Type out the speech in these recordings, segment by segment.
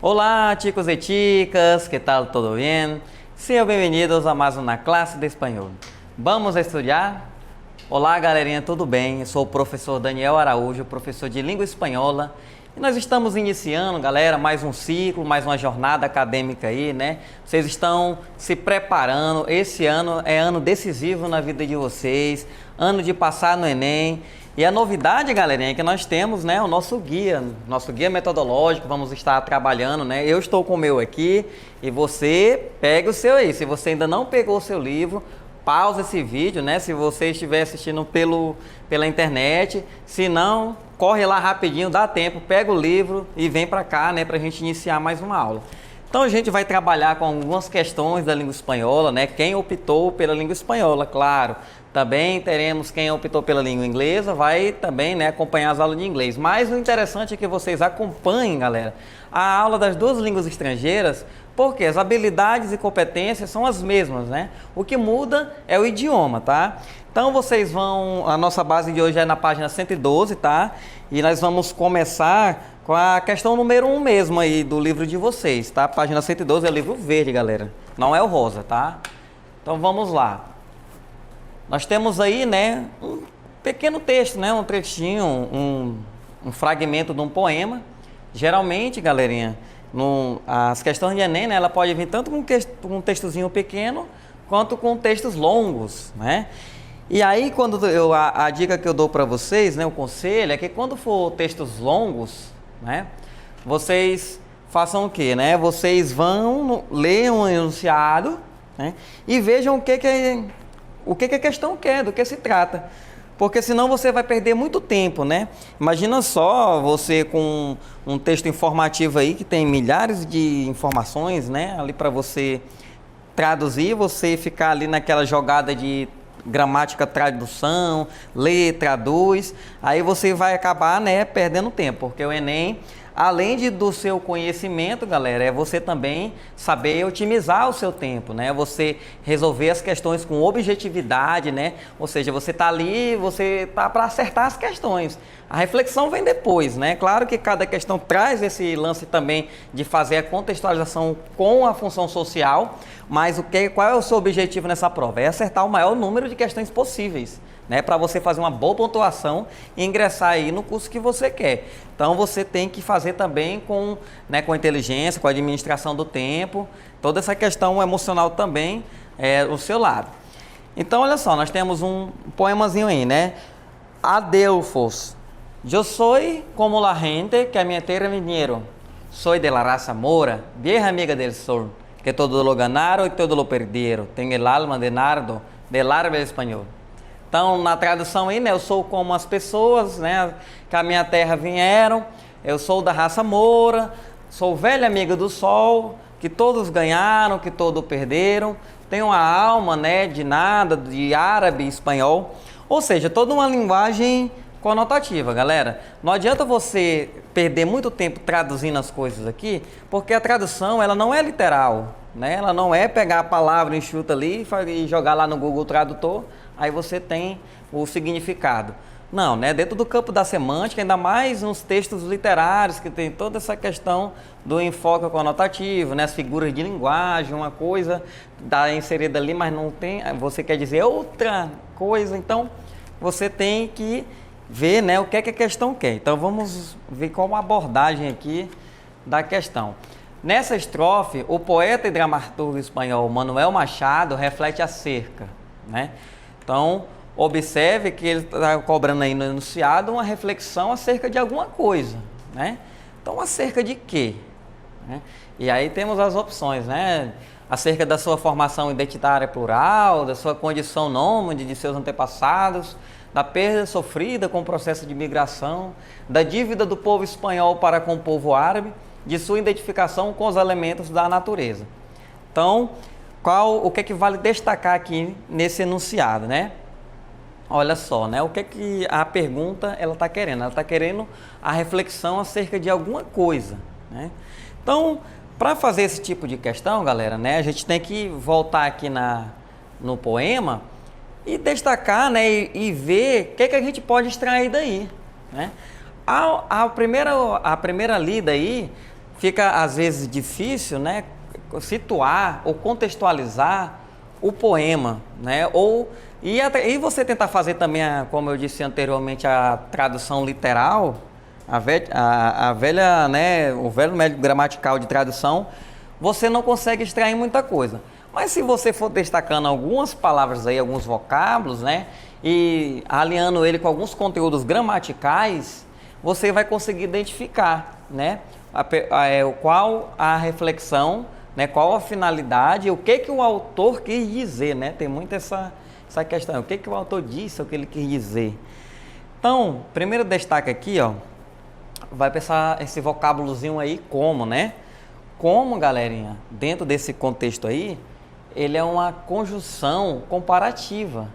Olá, chicos e chicas, que tal? ¿Todo bien? Sejam bem-vindos a mais uma classe de espanhol. Vamos estudar? Olá, galerinha, tudo bem? Eu sou o professor Daniel Araújo, professor de língua espanhola. E nós estamos iniciando, galera, mais um ciclo, mais uma jornada acadêmica aí, né? Vocês estão se preparando. Esse ano é ano decisivo na vida de vocês, ano de passar no Enem. E a novidade, galerinha, é que nós temos, né, o nosso guia metodológico. Vamos estar trabalhando, né? Eu estou com o meu aqui e você pega o seu aí. Se você ainda não pegou o seu livro, pausa esse vídeo, né? Se você estiver assistindo pela internet, se não, corre lá rapidinho, dá tempo, pega o livro e vem para cá, né, para a gente iniciar mais uma aula. Então a gente vai trabalhar com algumas questões da língua espanhola, né? Quem optou pela língua espanhola, claro. Também teremos quem optou pela língua inglesa, vai também, né, acompanhar as aulas de inglês. Mas o interessante é que vocês acompanhem, galera, a aula das duas línguas estrangeiras, porque as habilidades e competências são as mesmas, né? O que muda é o idioma, tá? Então vocês vão, a nossa base de hoje é na página 112, tá? E nós vamos começar com a questão número 1 mesmo aí do livro de vocês, tá? Página 112 é o livro verde, galera, não é o rosa, tá? Então vamos lá. Nós temos aí, né, um pequeno texto, né, um trechinho, um fragmento de um poema. Geralmente, galerinha, as questões de Enem, né, ela pode vir tanto com um textozinho pequeno, quanto com textos longos, né? E aí, a dica que eu dou para vocês, né, o conselho, é que quando for textos longos, né, vocês façam o quê, né? Vocês vão ler um enunciado, né, e vejam o que a questão quer, do que se trata. Porque senão você vai perder muito tempo, né? Imagina só você com um texto informativo aí que tem milhares de informações, né? Ali para você traduzir, você ficar ali naquela jogada de gramática, tradução, lê, traduz. Aí você vai acabar, né, perdendo tempo, porque o Enem, além do seu conhecimento, galera, é você também saber otimizar o seu tempo, né? Você resolver as questões com objetividade, né? Ou seja, você tá ali, você tá para acertar as questões. A reflexão vem depois, né? Claro que cada questão traz esse lance também de fazer a contextualização com a função social, mas qual é o seu objetivo nessa prova? É acertar o maior número de questões possíveis, né, para você fazer uma boa pontuação e ingressar aí no curso que você quer. Então você tem que fazer também com inteligência, com a administração do tempo, toda essa questão emocional também do seu lado. Então olha só, nós temos um poemazinho aí, né? Adelfos. Eu soy como la gente que a minha terra vinieron. Soy de la raza mora, vieja amiga del sol, que todo lo ganaron y todo lo perdieron. Tenho el alma de nardo, del árabe espanhol. Então, na tradução aí, né, eu sou como as pessoas, né, que a minha terra vieram, eu sou da raça moura, sou velha amiga do sol, que todos ganharam, que todos perderam, tenho uma alma, né, de nada, de árabe e espanhol, ou seja, toda uma linguagem conotativa, galera. Não adianta você perder muito tempo traduzindo as coisas aqui, porque a tradução, ela não é literal, né, ela não é pegar a palavra enxuta ali e jogar lá no Google Tradutor, aí você tem o significado. Não, né? Dentro do campo da semântica, ainda mais nos textos literários, que tem toda essa questão do enfoque conotativo, né? As figuras de linguagem, uma coisa está inserida ali, mas não tem, você quer dizer outra coisa, então você tem que ver, né, o que é que a questão quer. Então vamos ver qual uma abordagem aqui da questão. Nessa estrofe, o poeta e dramaturgo espanhol Manuel Machado reflete acerca, né? Então, observe que ele está cobrando aí no enunciado uma reflexão acerca de alguma coisa, né? Então, acerca de quê? Né? E aí temos as opções, né? Acerca da sua formação identitária plural, da sua condição nômade de seus antepassados, da perda sofrida com o processo de migração, da dívida do povo espanhol para com o povo árabe, de sua identificação com os elementos da natureza. Então, o que é que vale destacar aqui nesse enunciado, né? Olha só, né? O que é que a pergunta ela está querendo? Ela está querendo a reflexão acerca de alguma coisa, né? Então, para fazer esse tipo de questão, galera, né? A gente tem que voltar aqui no poema e destacar, né? E ver o que é que a gente pode extrair daí, né? A primeira lida aí fica às vezes difícil, né, situar ou contextualizar o poema, né? E você tentar fazer também, como eu disse anteriormente, a tradução literal, a velha, né, o velho método gramatical de tradução, você não consegue extrair muita coisa. Mas se você for destacando algumas palavras aí, alguns vocábulos, né, e alinhando ele com alguns conteúdos gramaticais, você vai conseguir identificar, né, qual a reflexão, né, qual a finalidade, o que o autor quis dizer, né? Tem muito essa questão, o que o autor disse, o que ele quis dizer. Então, primeiro destaque aqui, ó, vai pensar esse vocábulozinho aí, como, né? Como, galerinha, dentro desse contexto aí, ele é uma conjunção comparativa.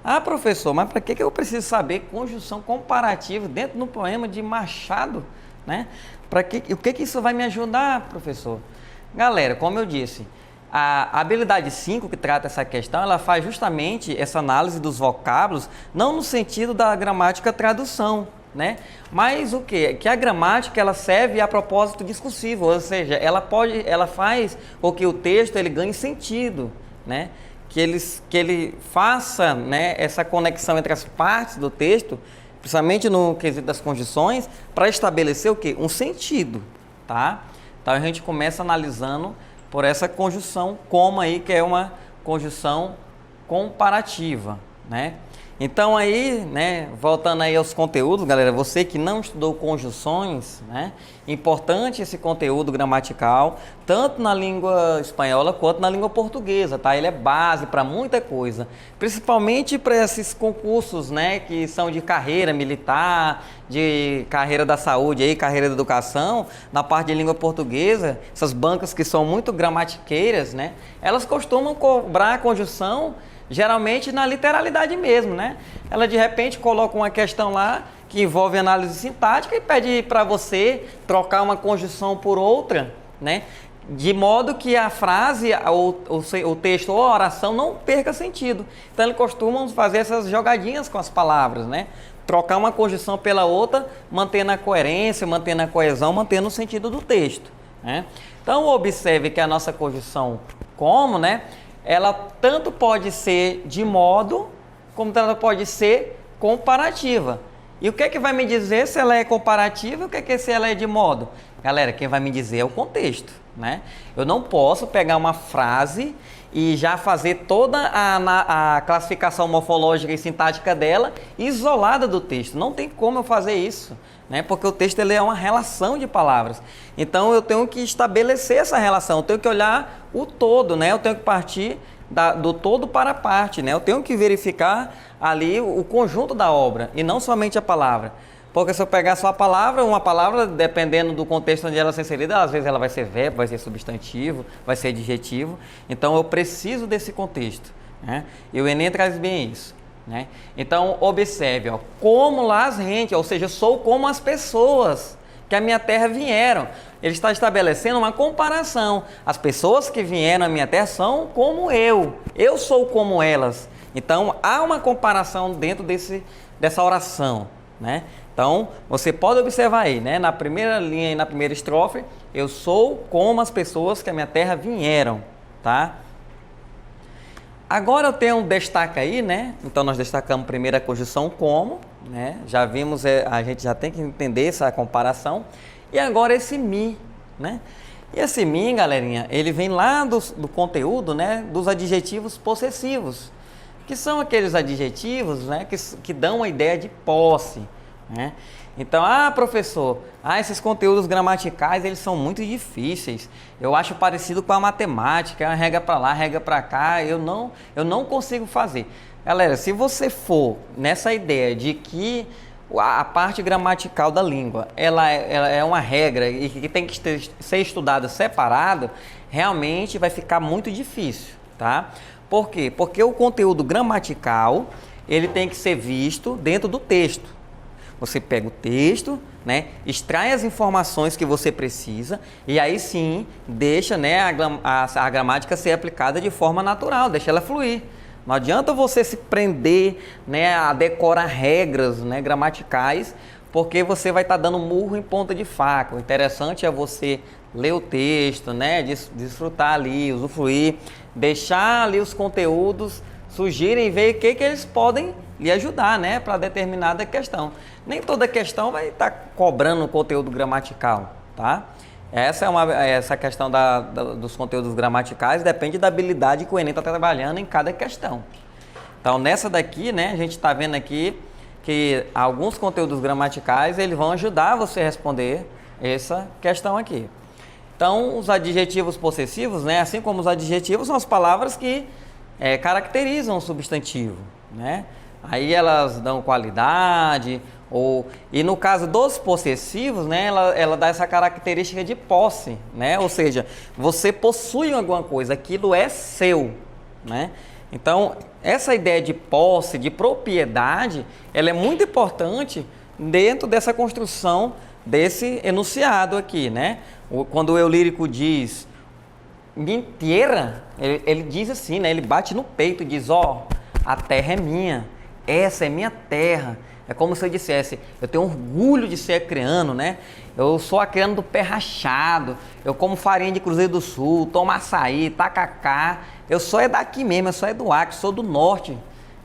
Ah, professor, mas para que eu preciso saber conjunção comparativa dentro do poema de Machado, né? O que isso vai me ajudar, professor? Galera, como eu disse, a habilidade 5 que trata essa questão, ela faz justamente essa análise dos vocábulos, não no sentido da gramática tradução, né? Mas o quê? Que a gramática ela serve a propósito discursivo, ou seja, ela faz com que o texto ele ganhe sentido, né? Que ele faça, né, essa conexão entre as partes do texto, principalmente no quesito das conjunções, para estabelecer o quê? Um sentido, tá? Então a gente começa analisando por essa conjunção como aí, que é uma conjunção comparativa, né? Então aí, né, voltando aí aos conteúdos, galera, você que não estudou conjunções, né, importante esse conteúdo gramatical, tanto na língua espanhola quanto na língua portuguesa, tá? Ele é base para muita coisa, principalmente para esses concursos, né, que são de carreira militar, de carreira da saúde, aí, carreira da educação, na parte de língua portuguesa, essas bancas que são muito gramatiqueiras, né, elas costumam cobrar a conjunção geralmente na literalidade mesmo, né? Ela de repente coloca uma questão lá que envolve análise sintática e pede para você trocar uma conjunção por outra, né? De modo que a frase, o texto ou a oração não perca sentido. Então eles costumam fazer essas jogadinhas com as palavras, né? Trocar uma conjunção pela outra, mantendo a coerência, mantendo a coesão, mantendo o sentido do texto, né? Então observe que a nossa conjunção como, né? Ela tanto pode ser de modo, como ela pode ser comparativa. E o que é que vai me dizer se ela é comparativa e o que é que se ela é de modo? Galera, quem vai me dizer é o contexto, né? Eu não posso pegar uma frase e já fazer toda a classificação morfológica e sintática dela isolada do texto. Não tem como eu fazer isso, né? Porque o texto ele é uma relação de palavras. Então eu tenho que estabelecer essa relação, eu tenho que olhar o todo, né? Eu tenho que partir do todo para a parte, né? Eu tenho que verificar ali o conjunto da obra e não somente a palavra. Porque se eu pegar só a palavra, uma palavra, dependendo do contexto onde ela é inserida, às vezes ela vai ser verbo, vai ser substantivo, vai ser adjetivo. Então eu preciso desse contexto, né? E o Enem traz bem isso, né? Então observe, ó, como lá as gente, ou seja, eu sou como as pessoas que a minha terra vieram. Ele está estabelecendo uma comparação. As pessoas que vieram à minha terra são como eu sou como elas. Então há uma comparação dentro dessa oração, né? Então, você pode observar aí, né? Na primeira linha e na primeira estrofe, eu sou como as pessoas que a minha terra vieram, tá? Agora eu tenho um destaque aí, né? Então, nós destacamos primeiro a conjunção como, né? Já vimos, a gente já tem que entender essa comparação. E agora esse mi, né? E esse mi, galerinha, ele vem lá do conteúdo, né? Dos adjetivos possessivos, que são aqueles adjetivos, né? Que dão a ideia de posse, né? Então, professor, esses conteúdos gramaticais, eles são muito difíceis. Eu acho parecido com a matemática, uma regra para lá, regra para cá, eu não consigo fazer. Galera, se você for nessa ideia de que a parte gramatical da língua, ela é uma regra e que tem que ser estudada separado, realmente vai ficar muito difícil, tá? Por quê? Porque o conteúdo gramatical, ele tem que ser visto dentro do texto. Você pega o texto, né, extrai as informações que você precisa e aí sim deixa, né, a gramática ser aplicada de forma natural, deixa ela fluir. Não adianta você se prender, né, a decorar regras, né, gramaticais, porque você vai estar dando murro em ponta de faca. O interessante é você ler o texto, né? Desfrutar ali, usufruir, deixar ali os conteúdos surgirem e ver o que eles podem lhe ajudar, né? Para determinada questão. Nem toda questão vai estar cobrando conteúdo gramatical, tá? Essa questão dos conteúdos gramaticais depende da habilidade que o Enem está trabalhando em cada questão. Então, nessa daqui, né, a gente está vendo aqui que alguns conteúdos gramaticais eles vão ajudar você a responder essa questão aqui. Então, os adjetivos possessivos, né, assim como os adjetivos, são as palavras que caracterizam o substantivo, né? Aí elas dão qualidade, e no caso dos possessivos, né, ela dá essa característica de posse, né? Ou seja, você possui alguma coisa, aquilo é seu, né? Então, essa ideia de posse, de propriedade, ela é muito importante dentro dessa construção desse enunciado aqui, né? Quando o eu lírico diz mentira, ele diz assim, né? Ele bate no peito e diz, a terra é minha, essa é minha terra. É como se eu dissesse, eu tenho orgulho de ser acreano, né? Eu sou acreano do pé rachado, eu como farinha de Cruzeiro do Sul, tomo açaí, tacacá, eu sou daqui mesmo, eu sou do Acre, sou do Norte,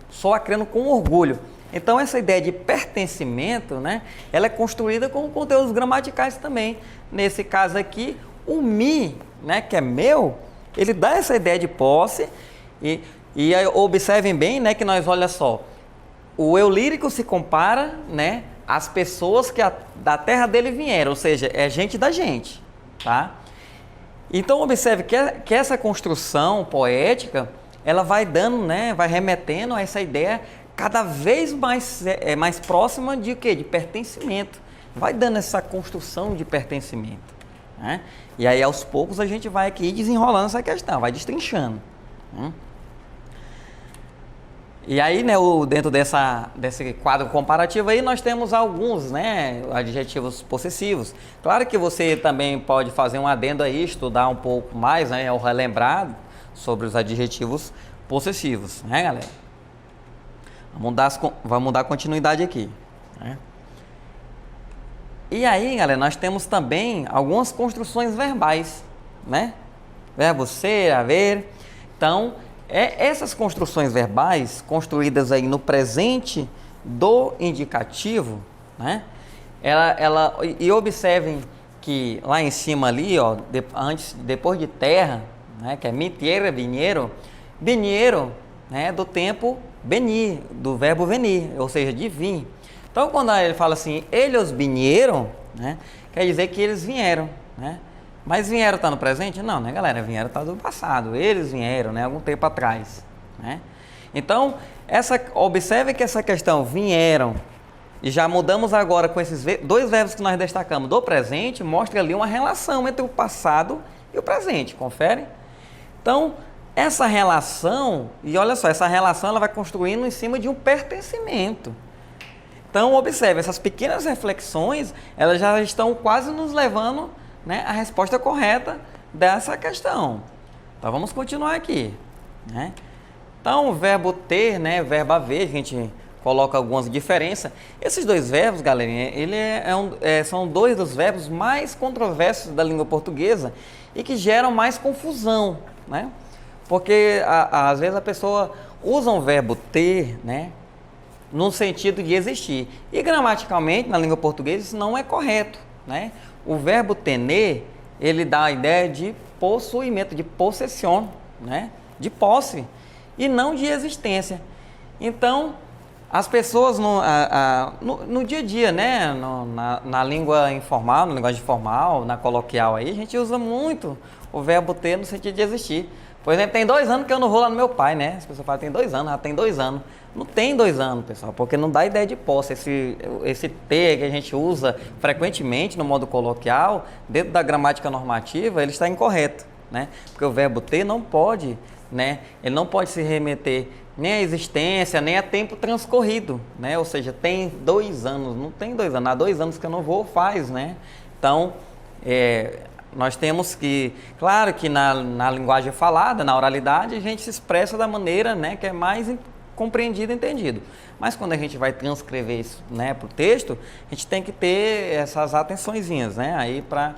sou acreano com orgulho. Então essa ideia de pertencimento, né? Ela é construída com conteúdos gramaticais também. Nesse caso aqui, o mi, né? Que é meu, ele dá essa ideia de posse e aí observem bem, né? Que nós, olha só, o eu lírico se compara, né, às pessoas que da terra dele vieram, ou seja, é gente da gente, tá? Então observe que essa construção poética, ela vai dando, né, vai remetendo a essa ideia cada vez mais próxima de quê? De pertencimento. Vai dando essa construção de pertencimento, né? E aí aos poucos a gente vai aqui desenrolando essa questão, vai destrinchando, né? E aí, né, dentro desse quadro comparativo aí, nós temos alguns, né, adjetivos possessivos. Claro que você também pode fazer um adendo aí, estudar um pouco mais, né, ou relembrar sobre os adjetivos possessivos, né, galera? Vamos dar continuidade aqui, né? E aí, galera, nós temos também algumas construções verbais, né? Verbo ser, haver. Então, essas construções verbais, construídas aí no presente do indicativo, né? E observem que lá em cima ali, ó, depois de terra, né? Que é mitiera, vinheiro, né? Do tempo venir, do verbo venir, ou seja, de vir. Então, quando ele fala assim, eles vinieram, né? Quer dizer que eles vieram, né? Mas vieram está no presente? Não, né, galera? Vieram está do passado. Eles vieram, né, algum tempo atrás, né? Então, observe que essa questão vieram, e já mudamos agora com esses dois verbos que nós destacamos do presente, mostra ali uma relação entre o passado e o presente, confere? Então, essa relação, e olha só, essa relação ela vai construindo em cima de um pertencimento. Então, observe, essas pequenas reflexões, elas já estão quase nos levando, né, a resposta correta dessa questão. Então vamos continuar aqui, né? Então o verbo ter, né, verbo haver, a gente coloca algumas diferenças. Esses dois verbos, galerinha, são dois dos verbos mais controversos da língua portuguesa e que geram mais confusão, né? Porque às vezes a pessoa usa um verbo ter, né, no sentido de existir. E gramaticalmente na língua portuguesa isso não é correto, né? O verbo tener, ele dá a ideia de possuimento, de possessão, né? De posse, e não de existência. Então, as pessoas no dia a dia, né? Na língua informal, na linguagem formal, na coloquial aí, a gente usa muito o verbo ter no sentido de existir. Por exemplo, tem 2 anos que eu não vou lá no meu pai, né? As pessoas falam, tem 2 anos, já tem 2 anos. Não tem 2 anos, pessoal, porque não dá ideia de posse. Esse ter que a gente usa frequentemente no modo coloquial, dentro da gramática normativa, ele está incorreto, né? Porque o verbo ter não pode, né? Ele não pode se remeter nem à existência, nem a tempo transcorrido, né? Ou seja, tem 2 anos, não tem 2 anos, há 2 anos que eu não vou, faz, né? Então, nós temos que, claro que na linguagem falada, na oralidade, a gente se expressa da maneira, né, que é mais compreendido e entendido. Mas quando a gente vai transcrever isso, né, para o texto, a gente tem que ter essas atençõezinhas, né, aí para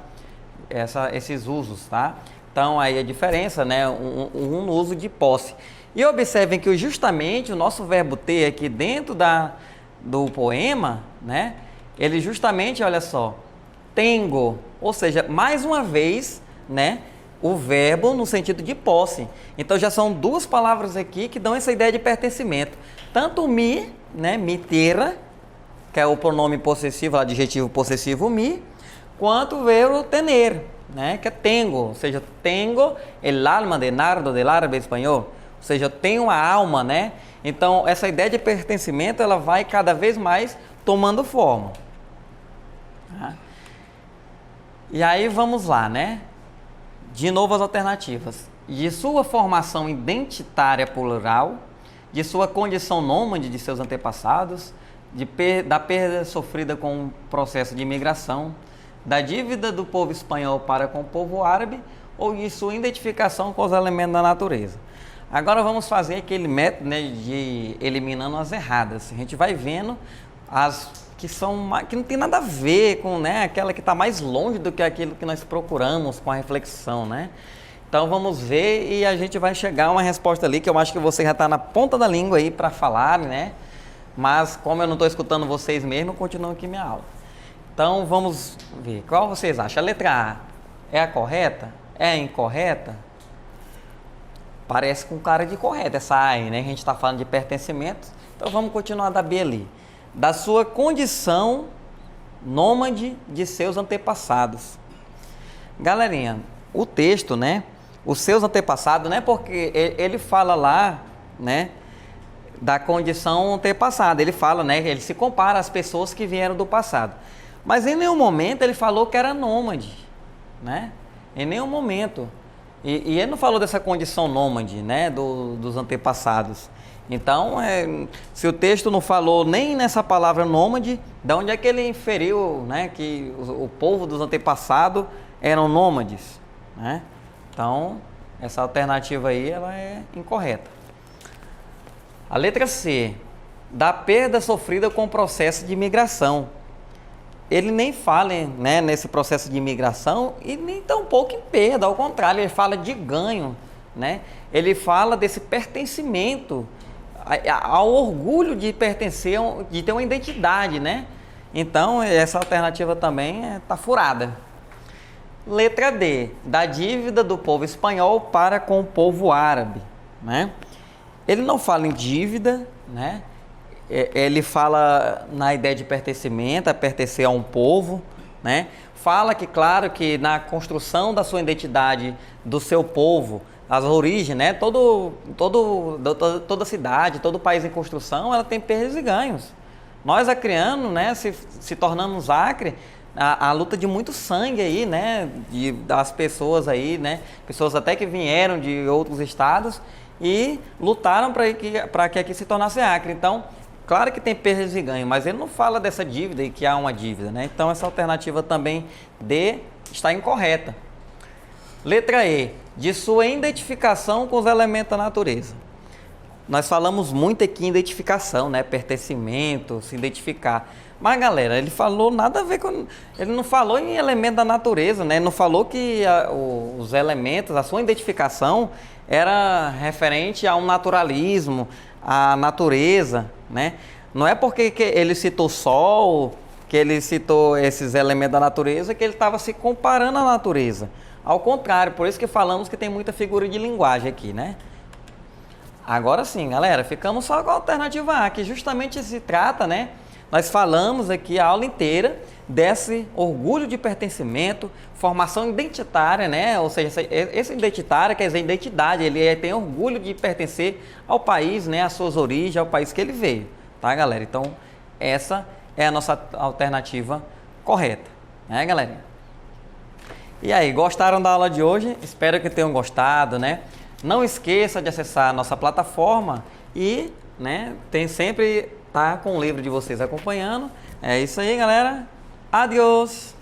esses usos, tá? Então aí a diferença, né, um no uso de posse. E observem que justamente o nosso verbo ter aqui dentro do poema, né, ele justamente, olha só, tengo, ou seja, mais uma vez, né, o verbo no sentido de posse. Então já são duas palavras aqui que dão essa ideia de pertencimento. Tanto mi, né, mi terra, que é o pronome possessivo, o adjetivo possessivo mi, quanto o verbo tener, né, que é tengo, ou seja, tengo el alma de Nardo del árabe espanhol, ou seja, eu tenho a alma, né? Então essa ideia de pertencimento ela vai cada vez mais tomando forma. Tá? E aí vamos lá, né? De novo as alternativas. De sua formação identitária plural, de sua condição nômade de seus antepassados, da perda sofrida com o processo de imigração, da dívida do povo espanhol para com o povo árabe ou de sua identificação com os elementos da natureza. Agora vamos fazer aquele método, né, de eliminando as erradas. A gente vai vendo as que não tem nada a ver com, né, aquela que está mais longe do que aquilo que nós procuramos com a reflexão, né? Então vamos ver e a gente vai chegar a uma resposta ali que eu acho que você já está na ponta da língua aí para falar, né? Mas como eu não estou escutando vocês mesmo, eu continuo aqui minha aula. Então vamos ver, qual vocês acham? A letra A é a correta? É a incorreta? Parece com cara de correta essa A aí, né? A gente está falando de pertencimento, então vamos continuar da B ali. Da sua condição nômade de seus antepassados. Galerinha, o texto, né? Os seus antepassados, né? Porque ele fala lá, né? Da condição antepassada. Ele fala, né? Ele se compara às pessoas que vieram do passado. Mas em nenhum momento ele falou que era nômade, né? Em nenhum momento. E ele não falou dessa condição nômade, né? Dos antepassados. Então, se o texto não falou nem nessa palavra nômade, de onde é que ele inferiu, né, que o povo dos antepassados eram nômades, né? Então, essa alternativa aí ela é incorreta. A letra C, da perda sofrida com o processo de imigração. Ele nem fala, né, nesse processo de imigração e nem tampouco em perda, ao contrário, ele fala de ganho, né? Ele fala desse pertencimento, ao orgulho de pertencer, de ter uma identidade, né? Então, essa alternativa também está furada. Letra D, da dívida do povo espanhol para com o povo árabe, né? Ele não fala em dívida, né? Ele fala na ideia de pertencimento, a pertencer a um povo, né? Fala que, claro, que na construção da sua identidade, do seu povo, as origens, né? Toda cidade, todo país em construção, ela tem perdas e ganhos. Nós, acrianos, né? Se tornamos acre, a luta de muito sangue aí, né? Das pessoas aí, né? Pessoas até que vieram de outros estados e lutaram para que aqui se tornasse acre. Então, claro que tem perdas e ganhos, mas ele não fala dessa dívida e que há uma dívida, né? Então, essa alternativa também D está incorreta. Letra E, de sua identificação com os elementos da natureza. Nós falamos muito aqui em identificação, né? Pertencimento, se identificar. Mas, galera, ele falou nada a ver com... Ele não falou em elemento da natureza, né? Ele não falou que os elementos, a sua identificação era referente a um naturalismo, à natureza, né? Não é porque ele citou sol, que ele citou esses elementos da natureza, que ele estava se comparando à natureza. Ao contrário, por isso que falamos que tem muita figura de linguagem aqui, né? Agora sim, galera, ficamos só com a alternativa A, que justamente se trata, né? Nós falamos aqui a aula inteira desse orgulho de pertencimento, formação identitária, né? Ou seja, esse identitário quer dizer identidade, ele tem orgulho de pertencer ao país, né? Às suas origens, ao país que ele veio, tá, galera? Então, essa é a nossa alternativa correta, né, galera? E aí, gostaram da aula de hoje? Espero que tenham gostado, né? Não esqueça de acessar a nossa plataforma e, né, tem sempre com o livro de vocês acompanhando. É isso aí, galera. Adiós!